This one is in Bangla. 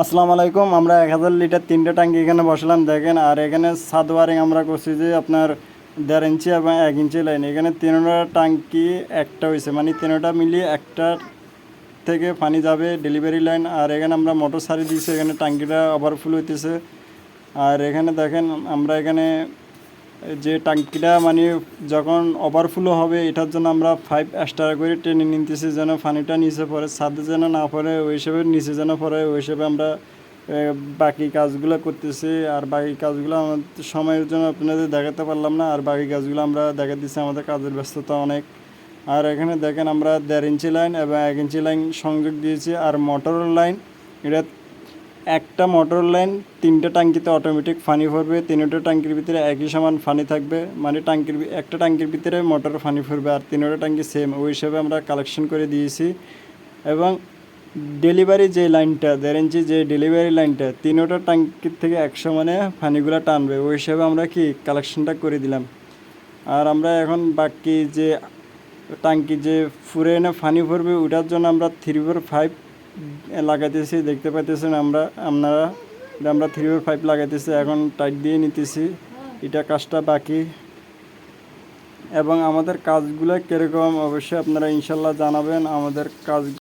আসসালামু আলাইকুম। আমরা 1000 লিটার 3টে ট্যাঙ্কি এখানে বসালাম দেখেন। আর এখানে ছাদ ওয়ারিং আমরা করছি যে আপনার 1.5 ইঞ্চি এবং 1 ইঞ্চি লাইন। এখানে তিনোটা ট্যাঙ্কি একটা হয়েছে, মানে তিনোটা মিলিয়ে একটা থেকে পানি যাবে ডেলিভারি লাইন। আর এখানে আমরা মোটর সারি দিয়েছি, এখানে ট্যাঙ্কিটা ওভারফুল হইতেছে। আর এখানে দেখেন আমরা এখানে যে ট্যাঙ্কিটা মানে যখন ওভারফ্লো হবে এটার জন্য আমরা 5 এক্সট্রা করে টেনে নিতেছি, যেন পানিটা নিচে পড়ে, ছাদে যেন না পড়ে, ওই হিসেবে নিচে যেন পড়ে, ওই হিসেবে আমরা বাকি কাজগুলো করতেছি। আর বাকি কাজগুলো আমাদের সময়ের জন্য আপনাদের দেখাতে পারলাম না, আর বাকি কাজগুলো আমরা দেখা দিচ্ছি, আমাদের কাজের ব্যস্ততা অনেক। আর এখানে দেখেন আমরা 1.5 ইঞ্চি লাইন এবং 1 ইঞ্চি লাইন সংযোগ দিয়েছি। আর মোটরের লাইন, এটা একটা মোটর লাইন 3টে ট্যাঙ্কিতে অটোমেটিক পানি ভরবে, তিনোটা ট্যাঙ্কির ভিতরে একই সমান পানি থাকবে, মানে একটা ট্যাঙ্কির ভিতরে মোটর পানি ভরবে আর তিনোটা ট্যাঙ্কি সেম, ওই হিসাবে আমরা কালেকশন করে দিয়েছি। এবং ডেলিভারি যে লাইনটা 1.5 ইঞ্চি যে ডেলিভারি লাইনটা তিনোটা ট্যাঙ্কির থেকে সমানে পানিগুলো টানবে, ওই হিসাবে আমরা কি কালেকশনটা করে দিলাম। আর আমরা এখন বাকি যে ট্যাঙ্কি যে ফুরে এনে পানি ভরবে ওটার জন্য আমরা 3/4 লাগাইতেছি, দেখতে পাইতেছেন আপনারা আমরা 3/5 লাগাইতেছি, এখন টাইট দিয়ে নিতেছি। এটা কাজটা বাকি। এবং আমাদের কাজগুলো কীরকম অবশ্যই আপনারা ইনশাল্লাহ জানাবেন। আমাদের কাজ